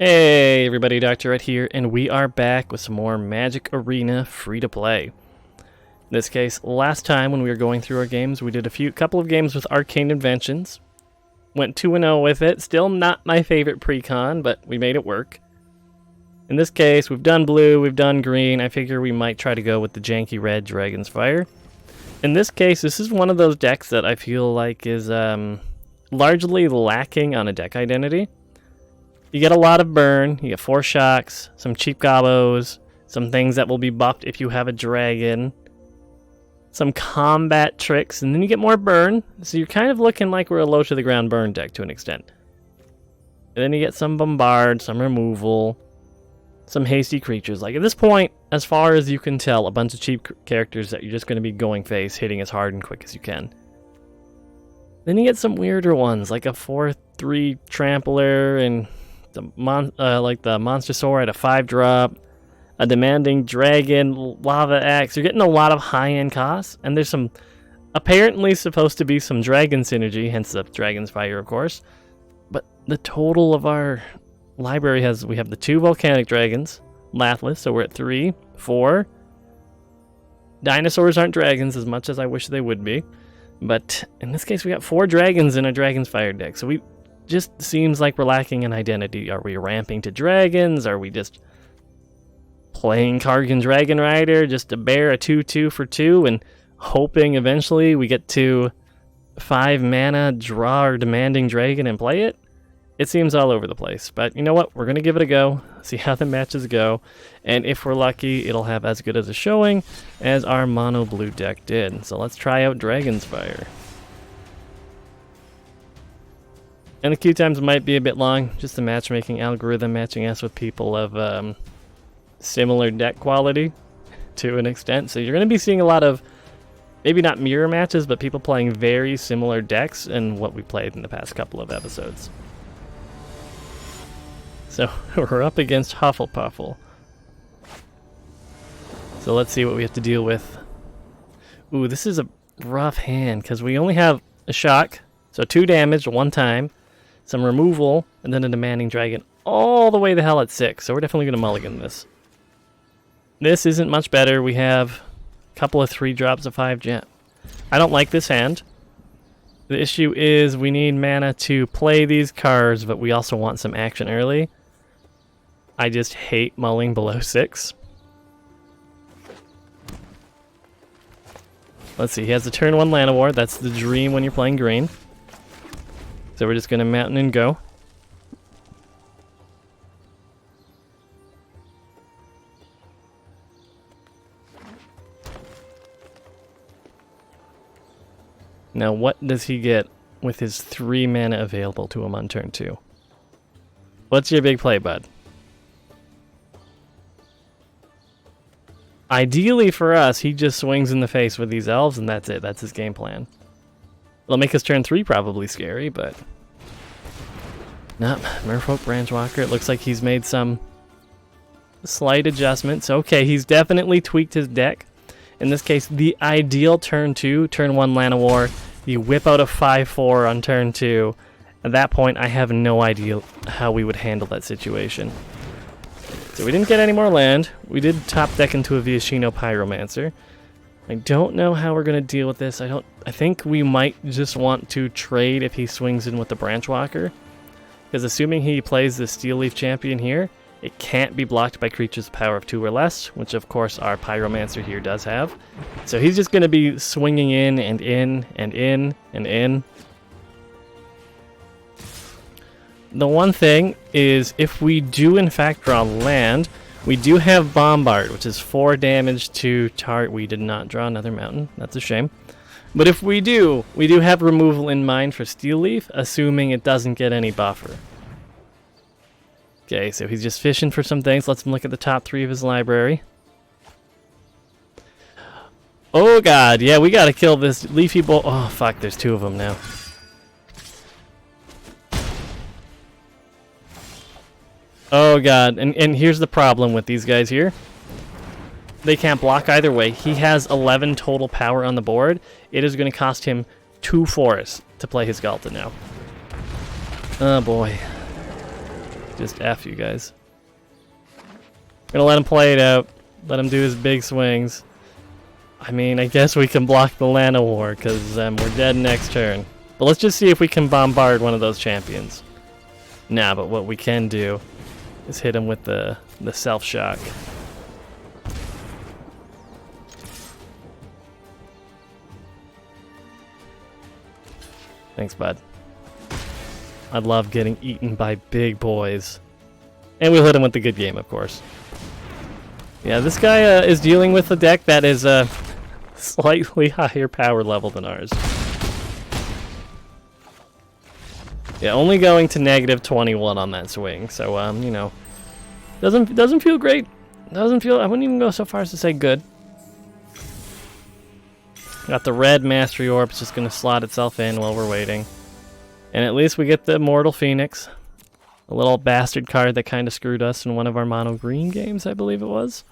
Hey everybody, Dr. Red here, and we are back with some more Magic Arena free-to-play. In this case, last time when we were going through our games, we did a couple of games with Arcane Inventions. Went 2-0 with it, still not my favorite pre-con, but we made it work. In this case, we've done blue, we've done green, I figure we might try to go with the janky red Dragon's Fire. In this case, this is one of those decks that I feel like is largely lacking on a deck identity. You get a lot of burn, you get 4 shocks, some cheap gobos, some things that will be buffed if you have a dragon, some combat tricks, and then you get more burn, so you're kind of looking like we're a low to the ground burn deck to an extent. And then you get some bombard, some removal, some hasty creatures. Like at this point, as far as you can tell, a bunch of cheap characters that you're just going to be going face, hitting as hard and quick as you can. Then you get some weirder ones, like a 4/3 trampler and like the Monster Sword at a 5-drop, a Demanding Dragon, Lava Axe. You're getting a lot of high-end costs, and there's some apparently supposed to be some dragon synergy, hence the Dragon's Fire, of course. But the total of our library we have the 2 Volcanic Dragons, Lathless, so we're at 3, 4. Dinosaurs aren't dragons as much as I wish they would be, but in this case we got 4 dragons in a Dragon's Fire deck, so we just seems like we're lacking an identity. Are we ramping to dragons? Are we just playing Kargan Dragon Rider just to bear a 2/2 for 2 and hoping eventually we get to 5 mana, draw our Demanding Dragon and play it? It seems all over the place, but you know what? We're going to give it a go, see how the matches go, and if we're lucky, it'll have as good as a showing as our mono blue deck did. So let's try out Dragon's Fire. And the queue times might be a bit long, just the matchmaking algorithm matching us with people of similar deck quality to an extent. So you're going to be seeing a lot of, maybe not mirror matches, but people playing very similar decks in what we played in the past couple of episodes. So we're up against Hufflepuffle. So let's see what we have to deal with. Ooh, this is a rough hand, because we only have a shock, so 2 damage 1 time. Some removal, and then a Demanding Dragon all the way the hell at 6. So we're definitely going to mulligan this. This isn't much better. We have a couple of 3 drops of 5 gem. I don't like this hand. The issue is we need mana to play these cards, but we also want some action early. I just hate mulling below 6. Let's see, he has the turn 1 Llanowar. That's the dream when you're playing green. So we're just going to mountain and go. Now what does he get with his 3 mana available to him on turn 2? What's your big play, bud? Ideally for us, he just swings in the face with these elves and that's it. That's his game plan. It'll make his turn 3 probably scary, but... Nope, Merfolk Branchwalker. It looks like he's made some slight adjustments. Okay, he's definitely tweaked his deck. In this case, the ideal turn 2, turn 1 Llanowar. You whip out a 5/4 on turn 2. At that point, I have no idea how we would handle that situation. So we didn't get any more land. We did top deck into a Viashino Pyromancer. I don't know how we're going to deal with this. I think we might just want to trade if he swings in with the Branchwalker. Because assuming he plays the Steel Leaf Champion here, it can't be blocked by creatures with power of 2 or less, which of course our Pyromancer here does have. So he's just going to be swinging in and in and in and in. The one thing is if we do in fact draw land, we do have Bombard, which is 4 damage to target. We did not draw another mountain. That's a shame. But if we do have removal in mind for Steel Leaf, assuming it doesn't get any buffer. Okay, so he's just fishing for some things. Let's look at the top 3 of his library. Oh god, yeah, we gotta kill this Leafy Bolt. Oh fuck, there's 2 of them now. Oh god, and here's the problem with these guys here. They can't block either way. He has 11 total power on the board. It is going to cost him 2 forests to play his Galta now. Oh boy. Just F you guys. Gonna let him play it out. Let him do his big swings. I mean, I guess we can block the Llanowar, because we're dead next turn. But let's just see if we can bombard one of those champions. Nah, but what we can do is hit him with the self-shock. Thanks, bud. I love getting eaten by big boys. And we'll hit him with the good game, of course. Yeah, this guy is dealing with a deck that is slightly higher power level than ours. Yeah, only going to negative 21 on that swing, so you know, doesn't feel great. Doesn't feel. I wouldn't even go so far as to say good. Got the red Mastery Orb, it's just gonna slot itself in while we're waiting, and at least we get the Immortal Phoenix, a little bastard card that kind of screwed us in one of our mono green games, I believe it was.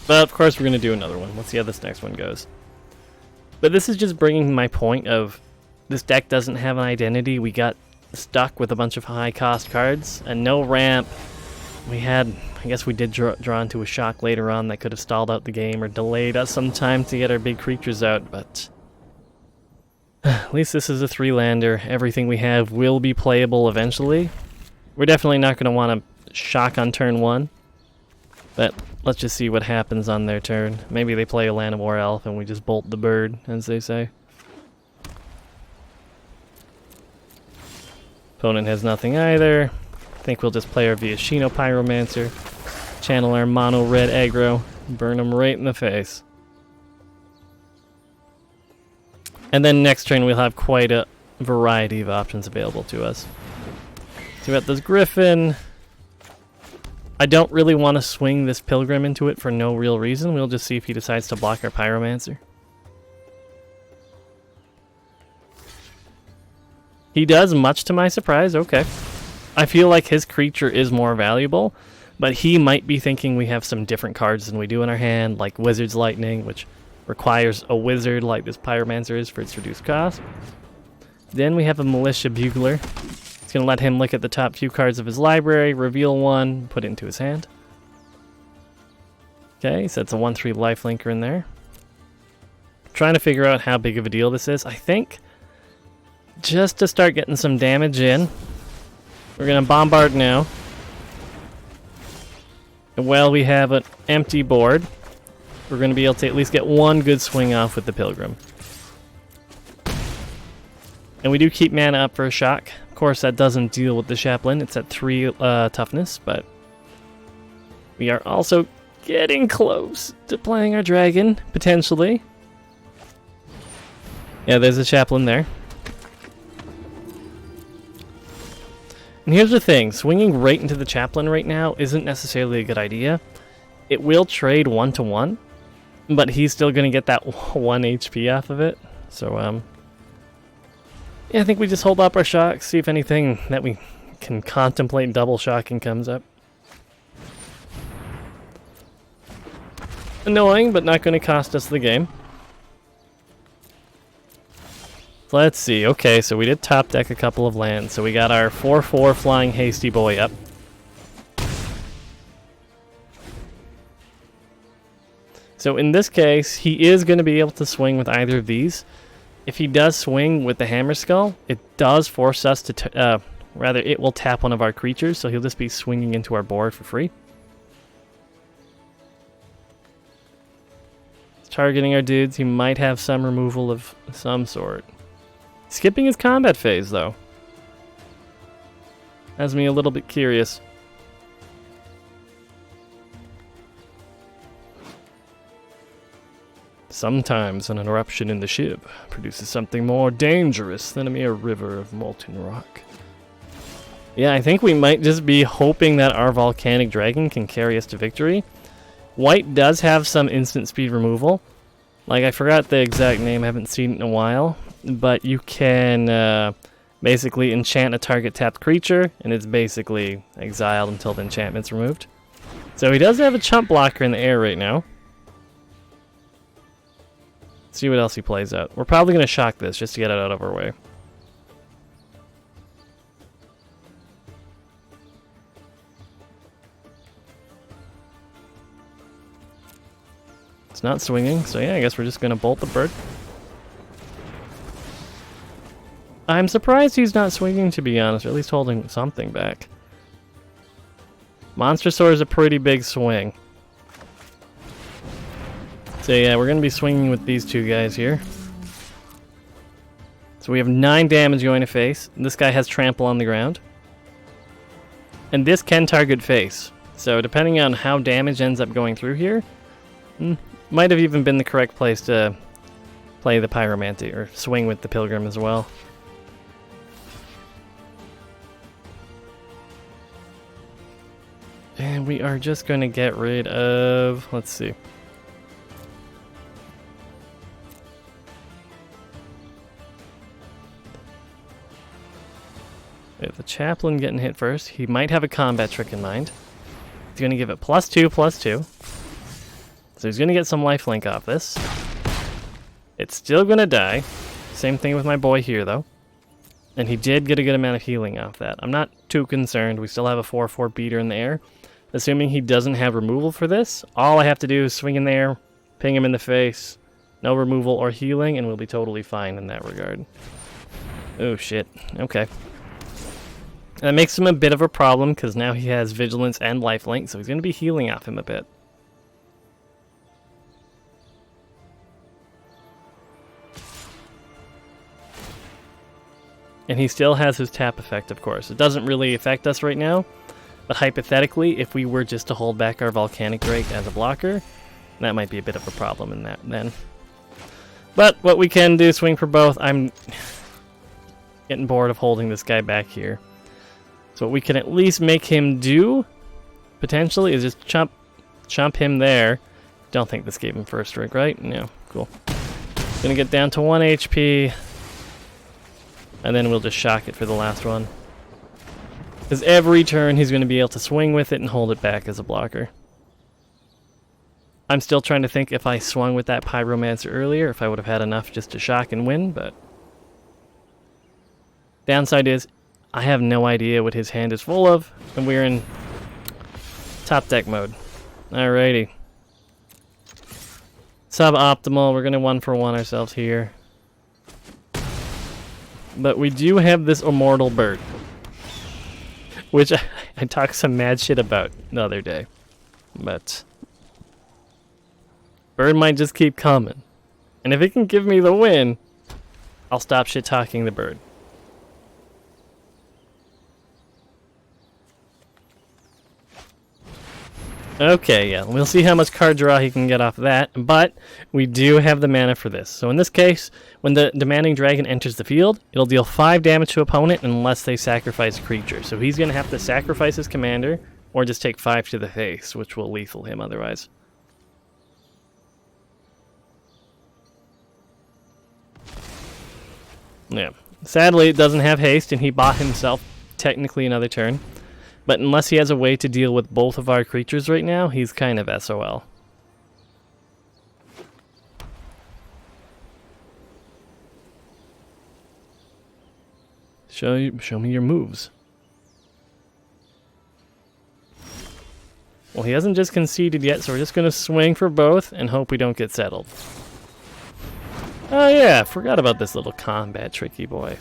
But of course we're gonna do another one. Let's see how this next one goes. But this is just bringing my point of this deck doesn't have an identity. We got stuck with a bunch of high cost cards and no ramp. We had, I guess we did draw into a shock later on that could have stalled out the game or delayed us some time to get our big creatures out, but at least this is a 3-lander. Everything we have will be playable eventually. We're definitely not going to want to shock on turn 1, but let's just see what happens on their turn. Maybe they play a Llanowar Elf and we just bolt the bird, as they say. Opponent has nothing either. I think we'll just play our Viashino Pyromancer, channel our mono red aggro, burn them right in the face. And then next turn we'll have quite a variety of options available to us. So we got this Griffin. I don't really want to swing this Pilgrim into it for no real reason. We'll just see if he decides to block our Pyromancer. He does, much to my surprise. Okay. I feel like his creature is more valuable, but he might be thinking we have some different cards than we do in our hand, like Wizard's Lightning, which requires a wizard like this Pyromancer is for its reduced cost. Then we have a Militia Bugler. It's going to let him look at the top few cards of his library, reveal one, put it into his hand. Okay, so it's a 1/3 lifelinker in there. Trying to figure out how big of a deal this is. I think just to start getting some damage in, we're going to bombard now. And while we have an empty board, we're going to be able to at least get one good swing off with the Pilgrim. And we do keep mana up for a shock. Of course, that doesn't deal with the Chaplain. It's at 3 toughness, but we are also getting close to playing our dragon, potentially. Yeah, there's a Chaplain there. And here's the thing, swinging right into the Chaplain right now isn't necessarily a good idea. It will trade 1-to-1, but he's still going to get that 1 HP off of it. So, yeah, I think we just hold up our shocks, see if anything that we can contemplate double shocking comes up. Annoying, but not going to cost us the game. Let's see. Okay, so we did top deck a couple of lands. So we got our 4/4 Flying Hasty Boy up. So in this case, he is going to be able to swing with either of these. If he does swing with the Hammer Skull, it does force us to, rather, it will tap one of our creatures, so he'll just be swinging into our board for free. Targeting our dudes, he might have some removal of some sort. Skipping his combat phase, though. Has me a little bit curious. Sometimes an eruption in the ship produces something more dangerous than a mere river of molten rock. Yeah, I think we might just be hoping that our volcanic dragon can carry us to victory. White does have some instant speed removal. Like, I forgot the exact name, I haven't seen it in a while. But you can basically enchant a target tapped creature, and it's basically exiled until the enchantment's removed. So he does have a chump blocker in the air right now. Let's see what else he plays out. We're probably going to shock this just to get it out of our way. It's not swinging, so yeah, I guess we're just going to bolt the bird. I'm surprised he's not swinging, to be honest, or at least holding something back. Monster Sword is a pretty big swing. So yeah, we're going to be swinging with these two guys here. So we have 9 damage going to face. This guy has trample on the ground. And this can target face. So depending on how damage ends up going through here, might have even been the correct place to play the Pyromancy or swing with the Pilgrim as well. And we are just going to get rid of, let's see. We have the Chaplain getting hit first. He might have a combat trick in mind. He's going to give it +2/+2. So he's going to get some lifelink off this. It's still going to die. Same thing with my boy here, though. And he did get a good amount of healing off that. I'm not too concerned. We still have a 4/4 beater in the air. Assuming he doesn't have removal for this, all I have to do is swing in there, ping him in the face, no removal or healing, and we'll be totally fine in that regard. Oh shit, okay. That makes him a bit of a problem, because now he has Vigilance and Lifelink, so he's going to be healing off him a bit. And he still has his tap effect, of course. It doesn't really affect us right now. But hypothetically, if we were just to hold back our Volcanic Drake as a blocker, that might be a bit of a problem in that then. But what we can do, swing for both. I'm getting bored of holding this guy back here. So what we can at least make him do, potentially, is just chump him there. Don't think this gave him first strike, right? No, cool. Gonna get down to 1 HP. And then we'll just shock it for the last one. Because every turn he's going to be able to swing with it and hold it back as a blocker. I'm still trying to think if I swung with that Pyromancer earlier, if I would have had enough just to shock and win, but... Downside is, I have no idea what his hand is full of, and we're in top deck mode. Alrighty. Suboptimal, we're going to 1-for-1 ourselves here. But we do have this Immortal Bird. Which I talked some mad shit about the other day. But Bird might just keep coming. And if it can give me the win, I'll stop shit talking the Bird. Okay, yeah, we'll see how much card draw he can get off that, but we do have the mana for this. So in this case, when the Demanding Dragon enters the field, it'll deal 5 damage to opponent unless they sacrifice a creature. So he's going to have to sacrifice his commander, or just take 5 to the face, which will lethal him otherwise. Yeah, sadly it doesn't have haste, and he bought himself technically another turn. But unless he has a way to deal with both of our creatures right now, he's kind of SOL. Show me your moves. Well, he hasn't just conceded yet, so we're just going to swing for both and hope we don't get settled. Oh yeah, I forgot about this little combat tricky boy.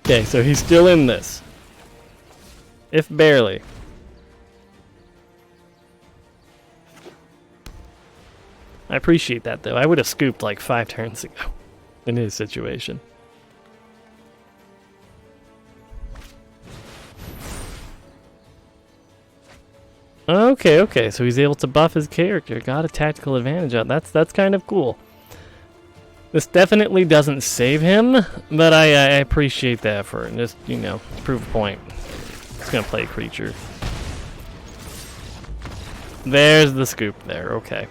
Okay, so he's still in this. If barely. I appreciate that, though. I would have scooped like 5 turns ago in his situation. Okay, so he's able to buff his character. Got a tactical advantage out. That's kind of cool. This definitely doesn't save him, but I appreciate the effort. Just, you know, prove a point. He's gonna play a creature. There's the scoop there, okay.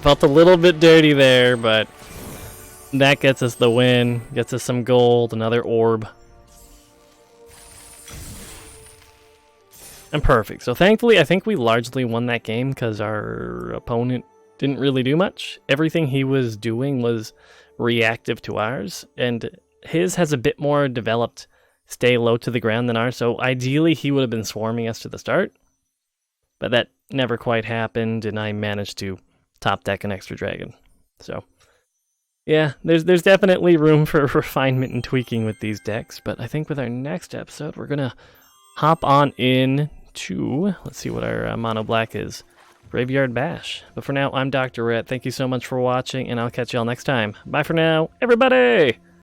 Felt a little bit dirty there, but that gets us the win. Gets us some gold, another orb. And perfect. So thankfully, I think we largely won that game because our opponent didn't really do much. Everything he was doing was reactive to ours, and his has a bit more developed stay low to the ground than ours, so ideally he would have been swarming us to the start. but that never quite happened, and I managed to top deck an extra dragon. So, yeah, there's definitely room for refinement and tweaking with these decks, but I think with our next episode, we're going to hop on in to, let's see what our mono black is, Graveyard Bash. But for now, I'm Dr. Ret. Thank you so much for watching, and I'll catch y'all next time. Bye for now, everybody!